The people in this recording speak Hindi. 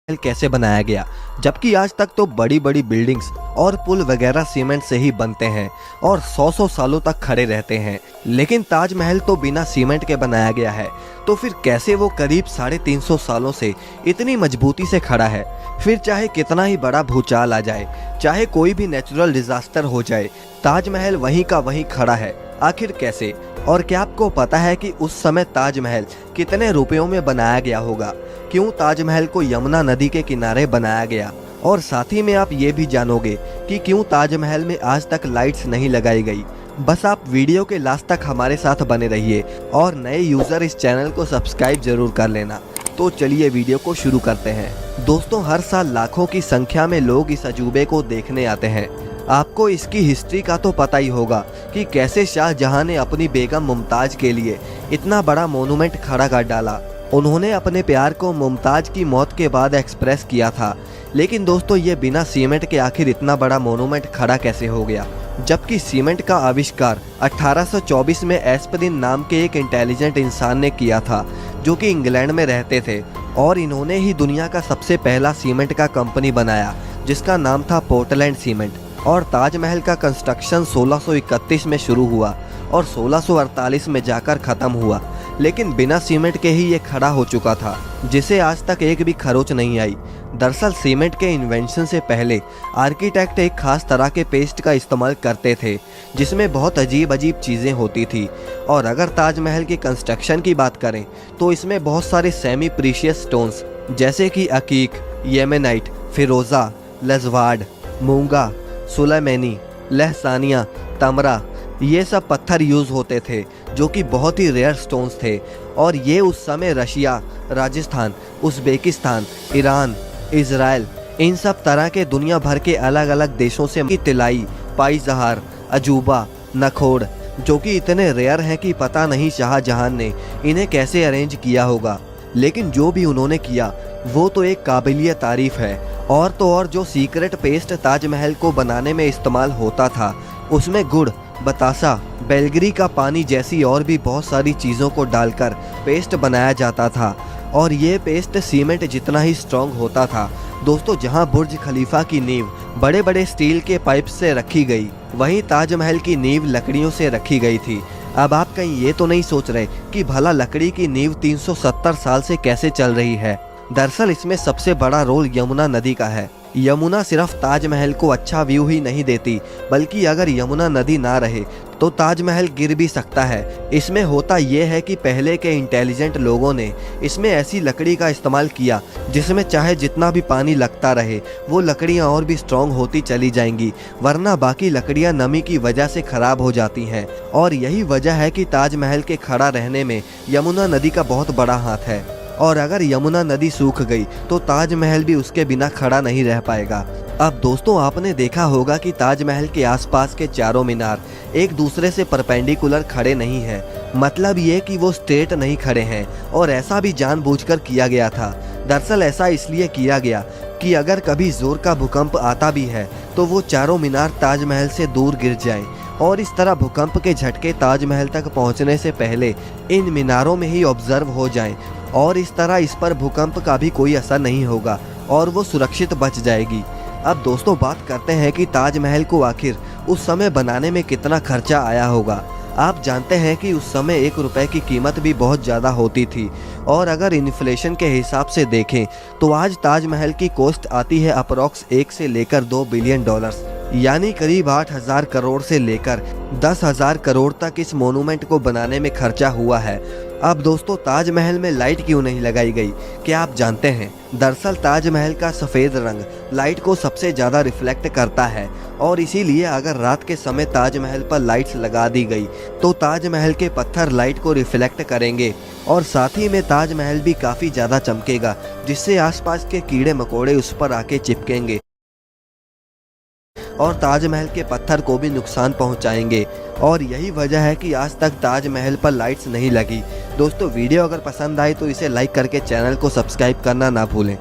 कैसे बनाया गया, जबकि आज तक तो बड़ी बड़ी बिल्डिंग्स और पुल वगैरह सीमेंट से ही बनते हैं और 100 सालों तक खड़े रहते हैं। लेकिन ताजमहल तो बिना सीमेंट के बनाया गया है, तो फिर कैसे वो करीब 350 सालों से इतनी मजबूती से खड़ा है। फिर चाहे कितना ही बड़ा भूचाल आ जाए, चाहे कोई भी नेचुरल डिजास्टर हो जाए, ताजमहल वहीं का वहीं खड़ा है। आखिर कैसे? और क्या आपको पता है कि उस समय ताजमहल कितने रुपयों में बनाया गया होगा? क्यों ताजमहल को यमुना नदी के किनारे बनाया गया? और साथ ही में आप ये भी जानोगे कि क्यों ताजमहल में आज तक लाइट्स नहीं लगाई गई। बस आप वीडियो के लास्ट तक हमारे साथ बने रहिए और नए यूजर इस चैनल को सब्सक्राइब जरूर कर लेना। तो चलिए वीडियो को शुरू करते हैं। दोस्तों, हर साल लाखों की संख्या में लोग इस अजूबे को देखने आते हैं। आपको इसकी हिस्ट्री का तो पता ही होगा कि कैसे शाहजहां ने अपनी बेगम मुमताज के लिए इतना बड़ा मोनूमेंट खड़ा कर डाला। उन्होंने अपने प्यार को मुमताज की मौत के बाद एक्सप्रेस किया था। लेकिन दोस्तों, ये बिना सीमेंट के आखिर इतना बड़ा मोनूमेंट खड़ा कैसे हो गया? जबकि सीमेंट का आविष्कार 1824 में एस्पदिन नाम के एक इंटेलिजेंट इंसान ने किया था, जो कि इंग्लैंड में रहते थे, और इन्होंने ही दुनिया का सबसे पहला सीमेंट का कंपनी बनाया, जिसका नाम था पोर्टलैंड सीमेंट। और ताजमहल का कंस्ट्रक्शन 1631 में शुरू हुआ और 1648 में जाकर ख़त्म हुआ। लेकिन बिना सीमेंट के ही ये खड़ा हो चुका था, जिसे आज तक एक भी खरोच नहीं आई। दरअसल सीमेंट के इन्वेंशन से पहले आर्किटेक्ट एक खास तरह के पेस्ट का इस्तेमाल करते थे, जिसमें बहुत अजीब अजीब चीज़ें होती थी। और अगर ताजमहल की कंस्ट्रक्शन की बात करें तो इसमें बहुत सारे सेमी प्रीशियस स्टोन्स जैसे कि अकीक, येमेनाइट, फिरोज़ा, लजवाड, मूंगा, सुलेमानी, लहसानिया, तमरा, ये सब पत्थर यूज़ होते थे, जो कि बहुत ही रेयर स्टोन्स थे। और ये उस समय Russia, Rajasthan, Uzbekistan, Iran, Israel, इन सब तरह के दुनिया भर के अलग अलग देशों से तिलाई, पाईजहार, अजूबा, नखोड़, जो कि इतने रेयर हैं कि पता नहीं शाहजहां ने इन्हें कैसे अरेंज किया होगा। लेकिन जो भी उन्होंने किया वो तो एक काबिलियत तारीफ है। और तो और जो सीक्रेट पेस्ट ताजमहल को बनाने में इस्तेमाल होता था, उसमें गुड़, बतासा, बेलगरी का पानी जैसी और भी बहुत सारी चीज़ों को डालकर पेस्ट बनाया जाता था। और ये पेस्ट सीमेंट जितना ही स्ट्रॉन्ग होता था। दोस्तों, जहां बुर्ज खलीफा की नींव बड़े बड़े स्टील के पाइप से रखी गई, वहीं ताजमहल की नींव लकड़ियों से रखी गई थी। अब आप कहीं ये तो नहीं सोच रहे कि भला लकड़ी की नींव 370 साल से कैसे चल रही है? दरअसल इसमें सबसे बड़ा रोल यमुना नदी का है। यमुना सिर्फ ताजमहल को अच्छा व्यू ही नहीं देती, बल्कि अगर यमुना नदी ना रहे तो ताजमहल गिर भी सकता है। इसमें होता यह है कि पहले के इंटेलिजेंट लोगों ने इसमें ऐसी लकड़ी का इस्तेमाल किया जिसमें चाहे जितना भी पानी लगता रहे, वो लकड़ियां और भी स्ट्रॉन्ग होती चली जाएंगी, वरना बाकी लकड़ियां नमी की वजह से खराब हो जाती हैं। और यही वजह है कि ताजमहल के खड़ा रहने में यमुना नदी का बहुत बड़ा हाथ है। और अगर यमुना नदी सूख गई तो ताजमहल भी उसके बिना खड़ा नहीं रह पाएगा। अब दोस्तों, आपने देखा होगा कि ताजमहल के आसपास के चारों मीनार एक दूसरे से परपेंडिकुलर खड़े नहीं हैं। मतलब ये कि वो स्ट्रेट नहीं खड़े हैं, और ऐसा भी जानबूझकर किया गया था। दरअसल ऐसा इसलिए किया गया कि अगर कभी जोर का भूकंप आता भी है तो वो चारों मीनार ताजमहल से दूर गिर जाएं, और इस तरह भूकंप के झटके ताजमहल तक पहुंचने से पहले इन मीनारों में ही ऑब्जर्व हो जाएं, और इस तरह इस पर भूकंप का भी कोई असर नहीं होगा और वो सुरक्षित बच जाएगी। अब दोस्तों, बात करते हैं कि ताजमहल को आखिर उस समय बनाने में कितना खर्चा आया होगा। आप जानते हैं कि उस समय 1 रुपए की कीमत भी बहुत ज़्यादा होती थी, और अगर इन्फ्लेशन के हिसाब से देखें तो आज ताजमहल की कॉस्ट आती है अप्रॉक्स 1 से लेकर 2 बिलियन डॉलर्स, यानी करीब 8,000 करोड़ से लेकर 10,000 करोड़ तक इस मोनूमेंट को बनाने में खर्चा हुआ है। अब दोस्तों, ताजमहल में लाइट क्यों नहीं लगाई गई, क्या आप जानते हैं? दरअसल ताजमहल का सफ़ेद रंग लाइट को सबसे ज़्यादा रिफ्लेक्ट करता है, और इसीलिए अगर रात के समय ताजमहल पर लाइट्स लगा दी गई तो ताजमहल के पत्थर लाइट को रिफ्लेक्ट करेंगे, और साथ ही में ताजमहल भी काफ़ी ज़्यादा चमकेगा, जिससे आसपास के कीड़े मकोड़े उस पर आके चिपकेंगे और ताजमहल के पत्थर को भी नुकसान पहुंचाएंगे। और यही वजह है कि आज तक ताजमहल पर लाइट्स नहीं लगी। दोस्तों, वीडियो अगर पसंद आए तो इसे लाइक करके चैनल को सब्सक्राइब करना ना भूलें।